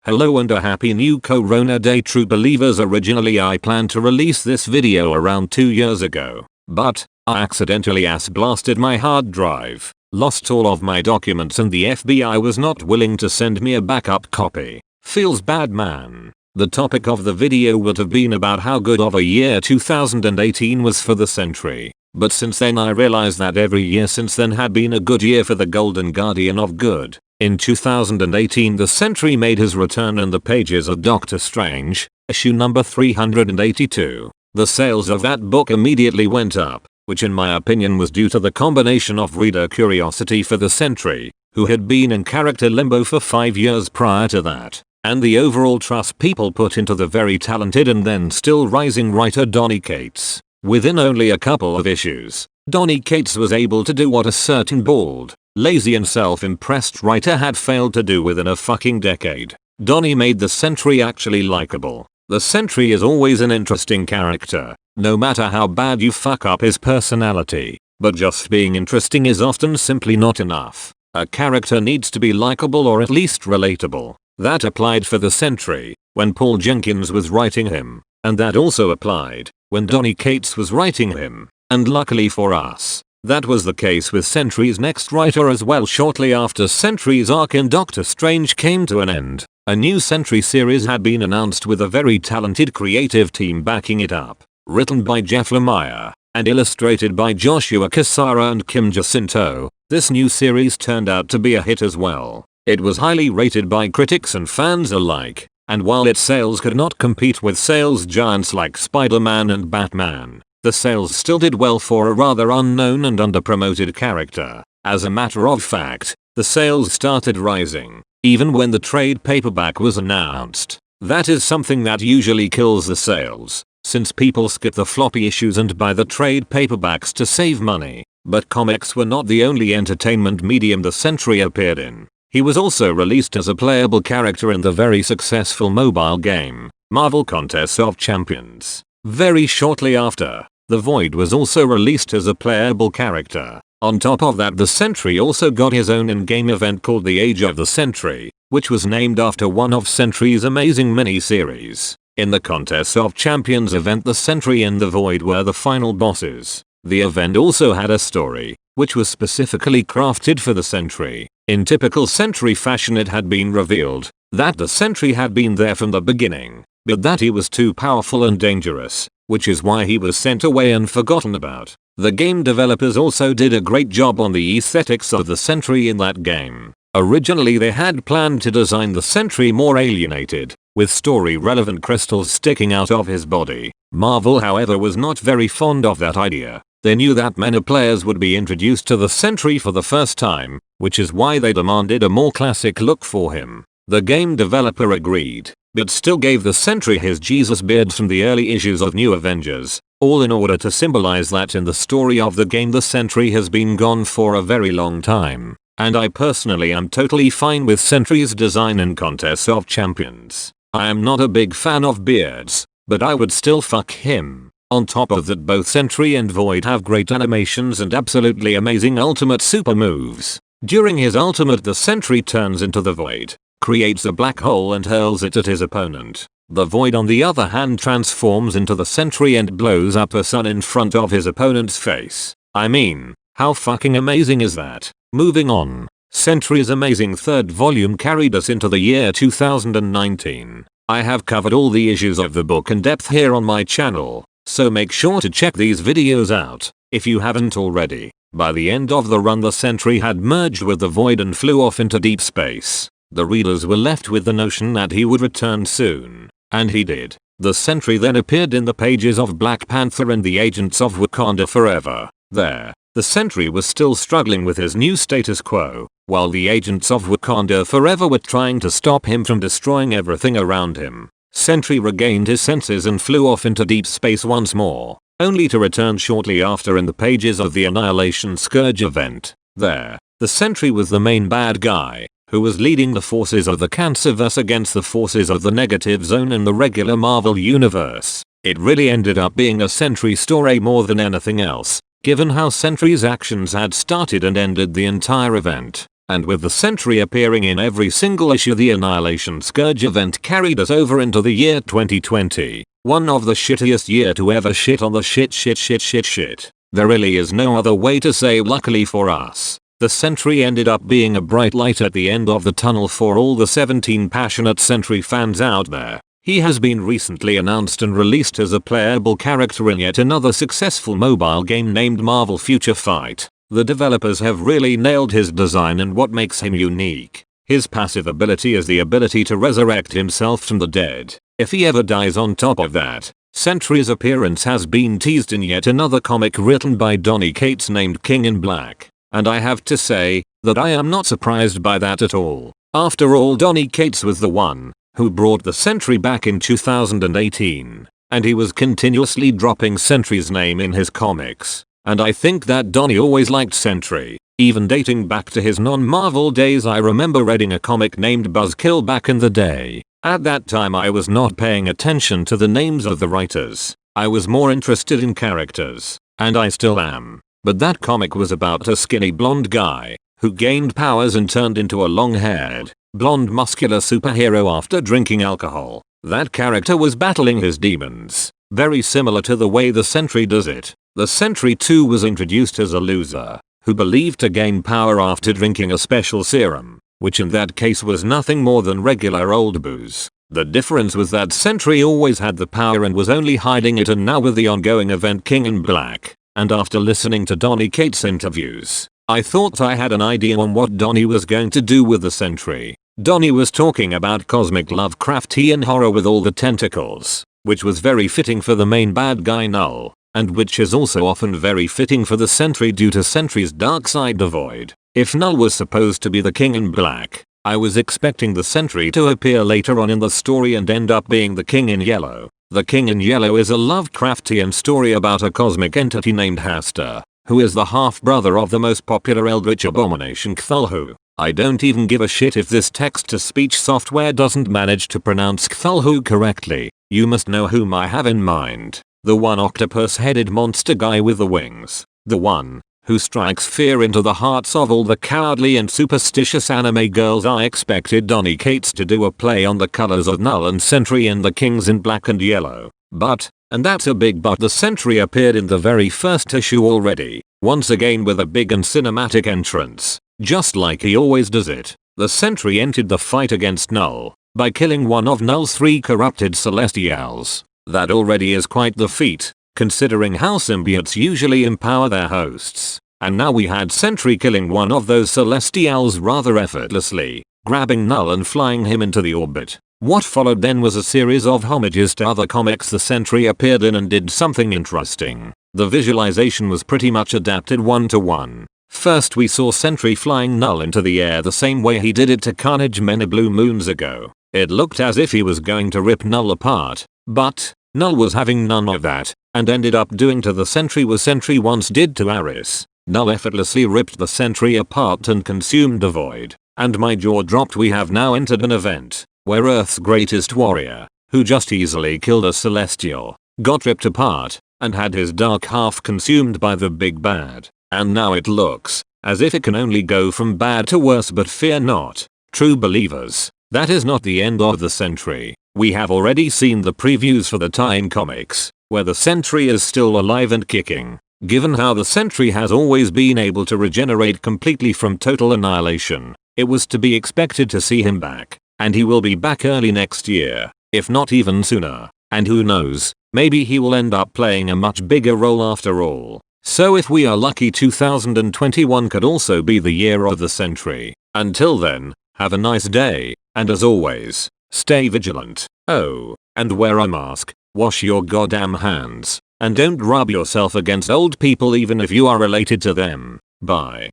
Hello and a happy new Corona day, true believers. Originally I planned to release this video around 2 years ago, but I accidentally ass blasted my hard drive, lost all of my documents, and the FBI was not willing to send me a backup copy. Feels bad, man. The topic of the video would have been about how good of a year 2018 was for the Sentry, but since then I realized that every year since then had been a good year for the Golden Guardian of Good. In 2018 the Sentry made his return in the pages of Doctor Strange, issue number 382. The sales of that book immediately went up, which in my opinion was due to the combination of reader curiosity for the Sentry, who had been in character limbo for 5 years prior to that, and the overall trust people put into the very talented and then still rising writer Donny Cates. Within only a couple of issues, Donny Cates was able to do what a certain bald, lazy and self-impressed writer had failed to do within a fucking decade. Donny made the Sentry actually likable. The Sentry is always an interesting character, no matter how bad you fuck up his personality, but just being interesting is often simply not enough. A character needs to be likable or at least relatable. That applied for the Sentry when Paul Jenkins was writing him, and that also applied when Donny Cates was writing him, and luckily for us, that was the case with Sentry's next writer as well. Shortly after Sentry's arc in Doctor Strange came to an end, a new Sentry series had been announced with a very talented creative team backing it up. Written by Jeff Lemire and illustrated by Joshua Cassara and Kim Jacinto, this new series turned out to be a hit as well. It was highly rated by critics and fans alike, and while its sales could not compete with sales giants like Spider-Man and Batman, the sales still did well for a rather unknown and underpromoted character. As a matter of fact, the sales started rising, even when the trade paperback was announced. That is something that usually kills the sales, since people skip the floppy issues and buy the trade paperbacks to save money. But comics were not the only entertainment medium the Sentry appeared in. He was also released as a playable character in the very successful mobile game, Marvel Contest of Champions. Very shortly after, the Void was also released as a playable character. On top of that, the Sentry also got his own in-game event called the Age of the Sentry, which was named after one of Sentry's amazing mini-series. In the Contest of Champions event, the Sentry and the Void were the final bosses. The event also had a story, which was specifically crafted for the Sentry. In typical Sentry fashion, it had been revealed that the Sentry had been there from the beginning, but that he was too powerful and dangerous, which is why he was sent away and forgotten about. The game developers also did a great job on the aesthetics of the Sentry in that game. Originally they had planned to design the Sentry more alienated, with story-relevant crystals sticking out of his body. Marvel, however, was not very fond of that idea. They knew that many players would be introduced to the Sentry for the first time, which is why they demanded a more classic look for him. The game developer agreed, but still gave the Sentry his Jesus beard from the early issues of New Avengers, all in order to symbolize that in the story of the game the Sentry has been gone for a very long time. And I personally am totally fine with Sentry's design in Contest of Champions. I am not a big fan of beards, but I would still fuck him. On top of that, both Sentry and Void have great animations and absolutely amazing ultimate super moves. During his ultimate, the Sentry turns into the Void, creates a black hole and hurls it at his opponent. The Void on the other hand transforms into the Sentry and blows up a sun in front of his opponent's face. I mean, how fucking amazing is that? Moving on, Sentry's amazing third volume carried us into the year 2019. I have covered all the issues of the book in depth here on my channel, so make sure to check these videos out if you haven't already. By the end of the run, the Sentry had merged with the Void and flew off into deep space. The readers were left with the notion that he would return soon, and he did. The Sentry then appeared in the pages of Black Panther and the Agents of Wakanda Forever. There, the Sentry was still struggling with his new status quo, while the Agents of Wakanda Forever were trying to stop him from destroying everything around him. Sentry regained his senses and flew off into deep space once more, only to return shortly after in the pages of the Annihilation Scourge event. There, the Sentry was the main bad guy, who was leading the forces of the Cancerverse against the forces of the Negative Zone in the regular Marvel universe. It really ended up being a Sentry story more than anything else, given how Sentry's actions had started and ended the entire event. And with the Sentry appearing in every single issue, the Annihilation Scourge event carried us over into the year 2020. One of the shittiest year to ever shit on the shit. There really is no other way to say luckily for us. The Sentry ended up being a bright light at the end of the tunnel for all the 17 passionate Sentry fans out there. He has been recently announced and released as a playable character in yet another successful mobile game named Marvel Future Fight. The developers have really nailed his design and what makes him unique. His passive ability is the ability to resurrect himself from the dead. If he ever dies on top of that, Sentry's appearance has been teased in yet another comic written by Donny Cates named King in Black. And I have to say that I am not surprised by that at all. After all, Donny Cates was the one who brought the Sentry back in 2018. And he was continuously dropping Sentry's name in his comics. And I think that Donny always liked Sentry. Even dating back to his non-Marvel days, I remember reading a comic named Buzzkill back in the day. At that time I was not paying attention to the names of the writers. I was more interested in characters. And I still am. But that comic was about a skinny blonde guy who gained powers and turned into a long-haired, blonde muscular superhero after drinking alcohol. That character was battling his demons. Very similar to the way the Sentry does it. The Sentry too was introduced as a loser who believed to gain power after drinking a special serum, which in that case was nothing more than regular old booze. The difference was that Sentry always had the power and was only hiding it, and now with the ongoing event King in Black, and after listening to Donny Cates' interviews, I thought I had an idea on what Donny was going to do with the Sentry. Donny was talking about cosmic Lovecraftian horror with all the tentacles, which was very fitting for the main bad guy Null. And which is also often very fitting for the Sentry due to Sentry's dark side devoid. If Null was supposed to be the King in Black, I was expecting the Sentry to appear later on in the story and end up being the King in Yellow. The King in Yellow is a Lovecraftian story about a cosmic entity named Hastur, who is the half-brother of the most popular eldritch abomination Cthulhu. I don't even give a shit if this text-to-speech software doesn't manage to pronounce Cthulhu correctly. You must know whom I have in mind. The one octopus-headed monster guy with the wings. The one who strikes fear into the hearts of all the cowardly and superstitious anime girls. I expected Donny Cates to do a play on the colors of Null and Sentry and the Kings in Black and Yellow. But, and that's a big but, the Sentry appeared in the very first issue already. Once again with a big and cinematic entrance. Just like he always does it. The Sentry entered the fight against Null by killing one of Null's 3 corrupted Celestials. That already is quite the feat, considering how symbiotes usually empower their hosts. And now we had Sentry killing one of those Celestials rather effortlessly, grabbing Null and flying him into the orbit. What followed then was a series of homages to other comics the Sentry appeared in and did something interesting. The visualization was pretty much adapted one-to-one. First we saw Sentry flying Null into the air the same way he did it to Carnage many blue moons ago. It looked as if he was going to rip Null apart, but Null was having none of that, and ended up doing to the Sentry what Sentry once did to Aris. Null effortlessly ripped the Sentry apart and consumed the void. And my jaw dropped. We have now entered an event where Earth's greatest warrior, who just easily killed a Celestial, got ripped apart and had his dark half consumed by the big bad. And now it looks as if it can only go from bad to worse, but fear not, true believers. That is not the end of the Sentry. We have already seen the previews for the tie-in comics, where the Sentry is still alive and kicking. Given how the Sentry has always been able to regenerate completely from total annihilation, it was to be expected to see him back. And he will be back early next year, if not even sooner. And who knows, maybe he will end up playing a much bigger role after all. So if we are lucky, 2021 could also be the year of the Sentry. Until then, have a nice day, and as always, stay vigilant. Oh, and wear a mask, wash your goddamn hands, and don't rub yourself against old people even if you are related to them. Bye.